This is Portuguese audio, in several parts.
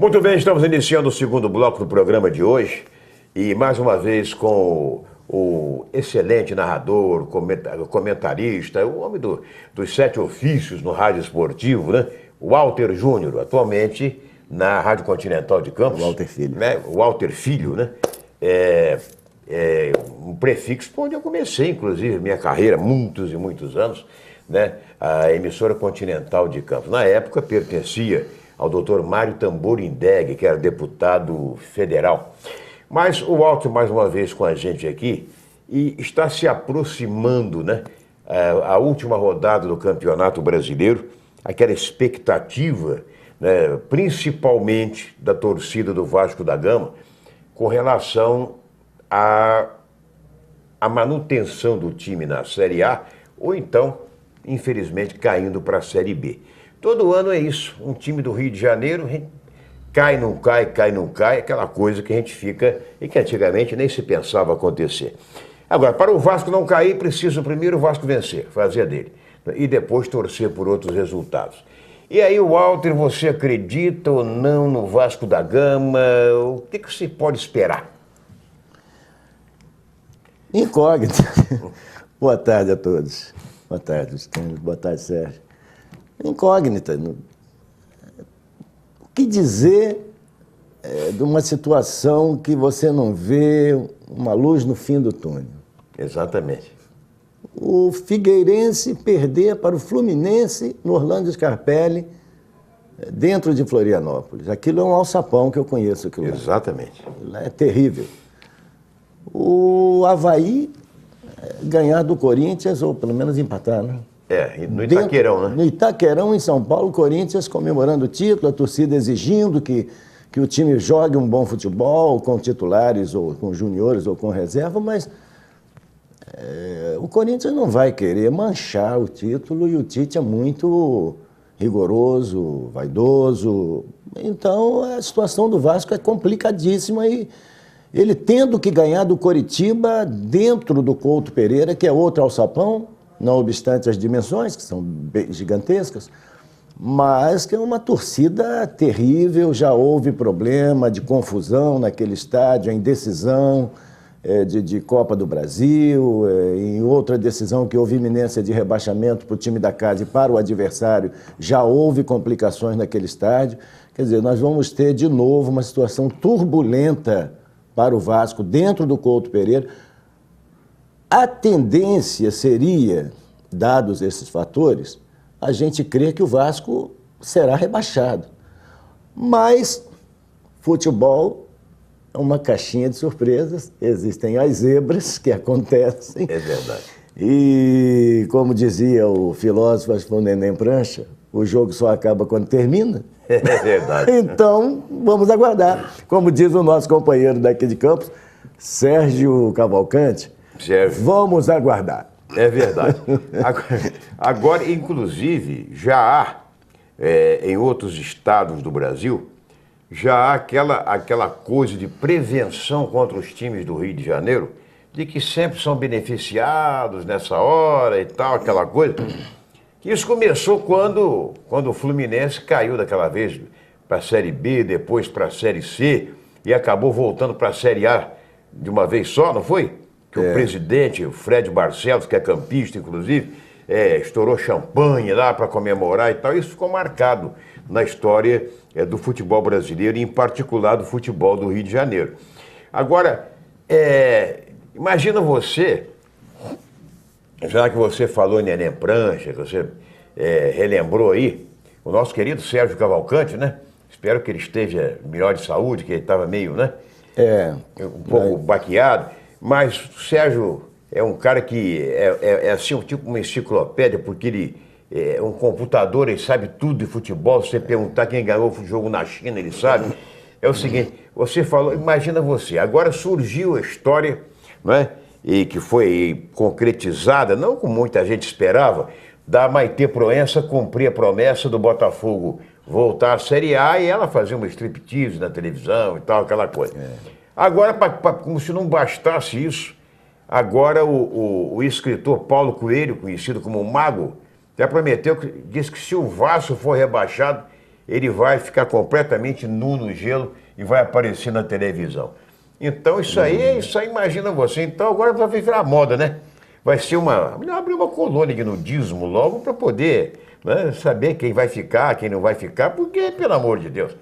Muito bem, estamos iniciando o segundo bloco do programa de hoje e mais uma vez com o excelente narrador, comentarista, o homem dos 7 ofícios no rádio esportivo, né? Walter Júnior, atualmente na Rádio Continental de Campos. Walter Filho. Né? Walter Filho, né? Um prefixo onde eu comecei, inclusive, minha carreira, muitos e muitos anos, né? A emissora Continental de Campos. Na época pertencia ao doutor Mário Tamborindeg, que era deputado federal. Mas o Walter, mais uma vez com a gente aqui, e está se aproximando, né, a última rodada do Campeonato Brasileiro, aquela expectativa, né, principalmente da torcida do Vasco da Gama, com relação à manutenção do time na Série A, ou então, infelizmente, caindo para a Série B. Todo ano é isso, um time do Rio de Janeiro cai, não cai, aquela coisa que a gente fica e que antigamente nem se pensava acontecer. Agora, para o Vasco não cair, precisa primeiro o Vasco vencer, fazer dele, e depois torcer por outros resultados. E aí, Walter, você acredita ou não no Vasco da Gama? O que se pode esperar? Incógnita. Boa tarde a todos. Boa tarde, boa tarde, Sérgio. Incógnita. O que dizer de uma situação que você não vê uma luz no fim do túnel? Exatamente. O Figueirense perder para o Fluminense no Orlando Scarpelli, dentro de Florianópolis. Aquilo é um alçapão que eu conheço. Aquilo Exatamente. É terrível. O Avaí ganhar do Corinthians, ou pelo menos empatar, né? No Itaquerão, né? No Itaquerão, em São Paulo, o Corinthians comemorando o título, a torcida exigindo que o time jogue um bom futebol, com titulares, ou com juniores, ou com reserva, mas o Corinthians não vai querer manchar o título e o Tite é muito rigoroso, vaidoso. Então, a situação do Vasco é complicadíssima e ele tendo que ganhar do Coritiba dentro do Couto Pereira, que é outro alçapão, não obstante as dimensões, que são bem gigantescas, mas que é uma torcida terrível, já houve problema de confusão naquele estádio, a indecisão de Copa do Brasil, em outra decisão que houve iminência de rebaixamento para o time da casa e para o adversário, já houve complicações naquele estádio. Quer dizer, nós vamos ter de novo uma situação turbulenta para o Vasco dentro do Couto Pereira. A tendência seria, dados esses fatores, a gente crer que o Vasco será rebaixado. Mas futebol é uma caixinha de surpresas, existem as zebras que acontecem. É verdade. E, como dizia o filósofo, acho que foi o Neném Prancha, o jogo só acaba quando termina. É verdade. Então, vamos aguardar. Como diz o nosso companheiro daqui de Campos, Sérgio Cavalcante, vamos aguardar. É verdade. Agora, inclusive, já há, em outros estados do Brasil, já há aquela coisa de prevenção contra os times do Rio de Janeiro, de que sempre são beneficiados nessa hora e tal, aquela coisa. Isso começou quando o Fluminense caiu daquela vez para a Série B, depois para a Série C, e acabou voltando para a Série A de uma vez só, não foi? Que o presidente, o Fred Barcelos, que é campista, inclusive, estourou champanhe lá para comemorar e tal. Isso ficou marcado na história do futebol brasileiro, e em particular do futebol do Rio de Janeiro. Agora, imagina você, já que você falou em Neném Prancha, que você relembrou aí, o nosso querido Sérgio Cavalcante, né? Espero que ele esteja melhor de saúde, que ele estava meio, né? Um pouco baqueado. Mas o Sérgio é um cara que é assim, tipo uma enciclopédia, porque ele é um computador, ele sabe tudo de futebol. Se você perguntar quem ganhou o jogo na China, ele sabe. É o seguinte, você falou, imagina você, agora surgiu a história, não é? E que foi concretizada, não como muita gente esperava, da Maitê Proença cumprir a promessa do Botafogo voltar à Série A e ela fazer uma striptease na televisão e tal, aquela coisa. Agora, como se não bastasse isso, agora o escritor Paulo Coelho, conhecido como o Mago, já prometeu, disse que se o Vasco for rebaixado, ele vai ficar completamente nu no gelo e vai aparecer na televisão. Então isso aí imagina você. Então agora vai virar moda, né? Vai ser abrir uma colônia de nudismo logo para poder, né, saber quem vai ficar, quem não vai ficar, porque, pelo amor de Deus,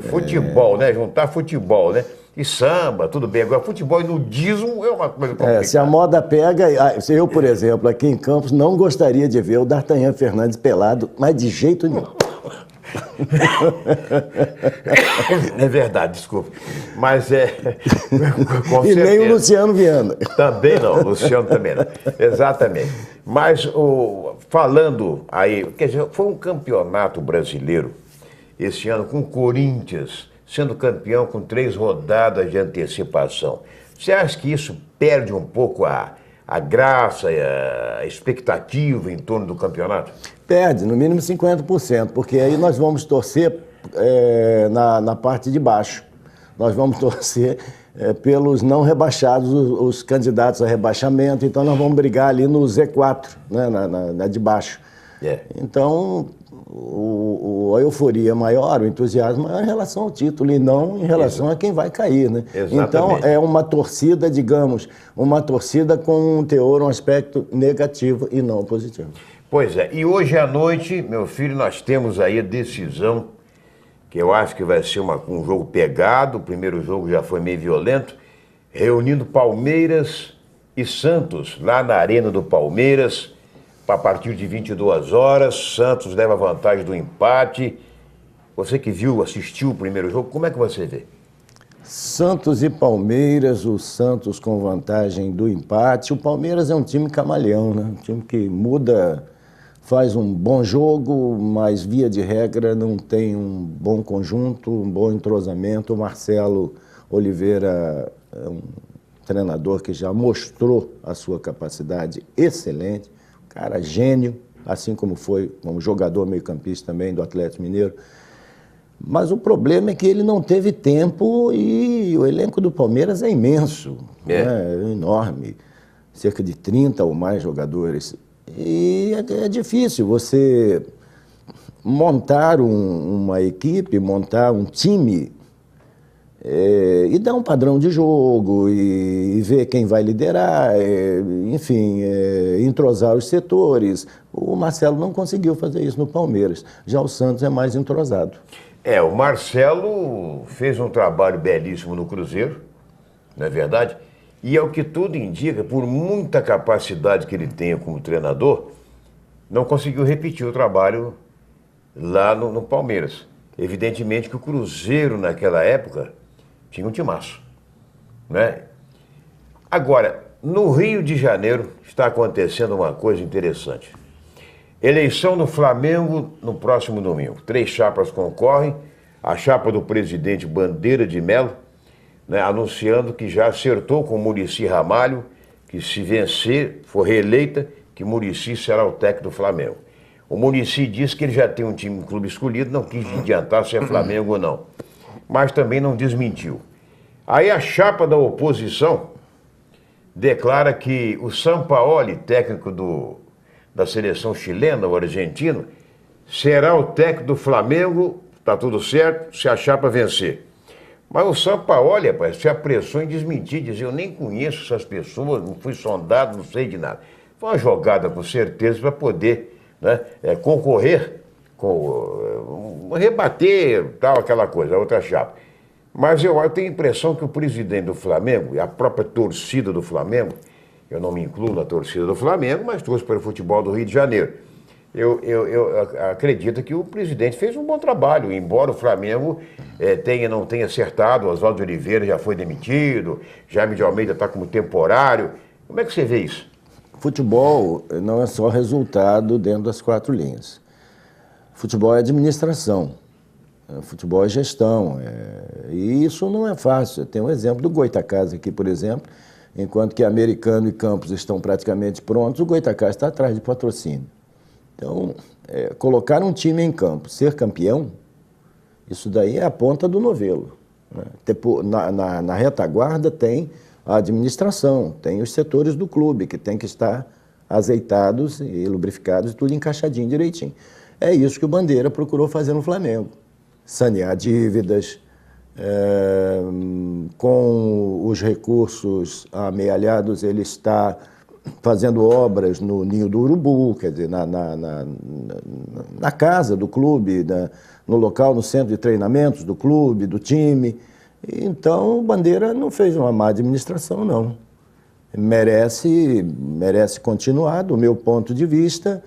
futebol, né? Juntar futebol, né? E samba, tudo bem. Agora, futebol e nudismo é uma coisa complicada. Se a moda pega... Eu, por exemplo, aqui em Campos, não gostaria de ver o D'Artagnan Fernandes pelado, mas de jeito nenhum. É verdade, desculpe. Mas com e certeza. nem o Luciano Viana. Também não, o Luciano também não. Exatamente. Mas falando aí, quer dizer, foi um campeonato brasileiro esse ano com o Corinthians sendo campeão com 3 rodadas de antecipação. Você acha que isso perde um pouco a graça e a expectativa em torno do campeonato? Perde, no mínimo 50%, porque aí nós vamos torcer na parte de baixo. Nós vamos torcer pelos não rebaixados, os candidatos a rebaixamento, então nós vamos brigar ali no Z4, né, na de baixo. Então, a euforia maior, o entusiasmo maior em relação ao título e não em relação a quem vai cair, né? Exatamente. Então, é uma torcida, digamos, uma torcida com um teor, um aspecto negativo e não positivo. Pois é, e hoje à noite, meu filho, nós temos aí a decisão, que eu acho que vai ser um jogo pegado, o primeiro jogo já foi meio violento, reunindo Palmeiras e Santos, lá na Arena do Palmeiras, a partir de 22 horas, Santos leva vantagem do empate. Você que assistiu o primeiro jogo, como é que você vê? Santos e Palmeiras, o Santos com vantagem do empate. O Palmeiras é um time camaleão, né? Um time que muda, faz um bom jogo, mas via de regra não tem um bom conjunto, um bom entrosamento. O Marcelo Oliveira é um treinador que já mostrou a sua capacidade excelente. Cara, gênio, assim como foi como jogador meio-campista também do Atlético Mineiro. Mas o problema é que ele não teve tempo e o elenco do Palmeiras é imenso, né? É enorme, cerca de 30 ou mais jogadores. E é difícil você montar uma equipe, montar um time e dar um padrão de jogo e ver quem vai liderar, enfim, entrosar os setores. O Marcelo não conseguiu fazer isso no Palmeiras. Já o Santos é mais entrosado. O Marcelo fez um trabalho belíssimo no Cruzeiro, não é verdade? E é o que tudo indica, por muita capacidade que ele tenha como treinador, não conseguiu repetir o trabalho lá no Palmeiras. Evidentemente que o Cruzeiro, naquela época, tinha um timaço, né? Agora, no Rio de Janeiro está acontecendo uma coisa interessante. Eleição no Flamengo no próximo domingo. 3 chapas concorrem. A chapa do presidente Bandeira de Melo, né, anunciando que já acertou com o Muricy Ramalho, que se vencer, for reeleita, que Muricy será o técnico do Flamengo. O Muricy disse que ele já tem um clube escolhido, não quis adiantar se é Flamengo ou não. Mas também não desmentiu. Aí a chapa da oposição declara que o Sampaoli, técnico da seleção chilena ou argentino, será o técnico do Flamengo, tá tudo certo, se a chapa vencer. Mas o Sampaoli, rapaz, se apressou em desmentir, dizer, eu nem conheço essas pessoas, não fui sondado, não sei de nada. Foi uma jogada, com certeza, para poder, né, concorrer, rebater, tal, aquela coisa, a outra chapa. Mas eu tenho a impressão que o presidente do Flamengo e a própria torcida do Flamengo, eu não me incluo na torcida do Flamengo, mas torço para o futebol do Rio de Janeiro. Eu acredito que o presidente fez um bom trabalho, embora o Flamengo não tenha acertado, o Oswaldo Oliveira já foi demitido, Jaime de Almeida está como temporário. Como é que você vê isso? Futebol não é só resultado dentro das 4 linhas. Futebol é administração, futebol é gestão, e isso não é fácil. Tem um exemplo do Goytacazes aqui, por exemplo, enquanto que Americano e Campos estão praticamente prontos, o Goytacazes está atrás de patrocínio. Então, colocar um time em campo, ser campeão, isso daí é a ponta do novelo, né? Na retaguarda tem a administração, tem os setores do clube, que tem que estar azeitados e lubrificados, tudo encaixadinho direitinho. É isso que o Bandeira procurou fazer no Flamengo. sanear dívidas, com os recursos amealhados, ele está fazendo obras no Ninho do Urubu, quer dizer, na casa do clube, no local, no centro de treinamentos do clube, do time. Então, o Bandeira não fez uma má administração, não. Merece continuar, do meu ponto de vista,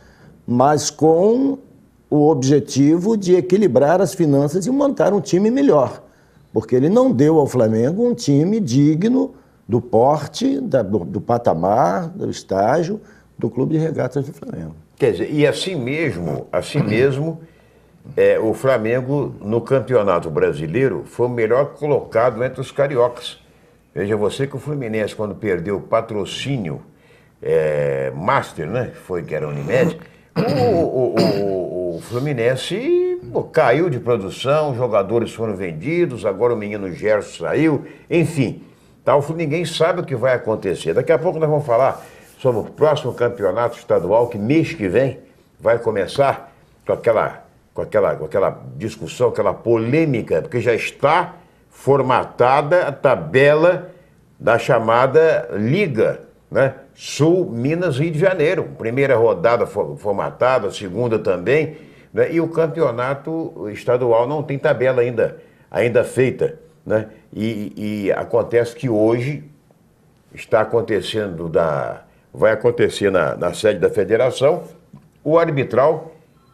mas com o objetivo de equilibrar as finanças e montar um time melhor. Porque ele não deu ao Flamengo um time digno do porte, do patamar, do estágio do Clube de Regatas do Flamengo. Quer dizer, e assim mesmo, o Flamengo no Campeonato Brasileiro foi o melhor colocado entre os cariocas. Veja você que o Fluminense, quando perdeu o patrocínio Master, né, que era a Unimed, o Fluminense caiu de produção, jogadores foram vendidos, agora o menino Gerson saiu, enfim. Ninguém sabe o que vai acontecer. Daqui a pouco nós vamos falar sobre o próximo campeonato estadual, que mês que vem vai começar com aquela discussão, aquela polêmica, porque já está formatada a tabela da chamada Liga, né? Sul, Minas, Rio de Janeiro. Primeira rodada formatada, segunda também, né? E o campeonato estadual não tem tabela ainda feita, né? E acontece que hoje está acontecendo, vai acontecer na sede da federação, o arbitral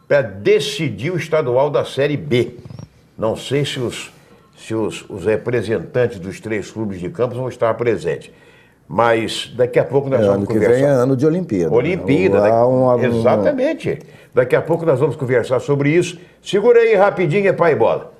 para decidir o estadual da Série B. Não sei se os representantes dos 3 clubes de Campos vão estar presentes. Mas daqui a pouco nós vamos conversar. Ano que vem é ano de Olimpíada. Exatamente. Daqui a pouco nós vamos conversar sobre isso. Segura aí rapidinho, pai bola.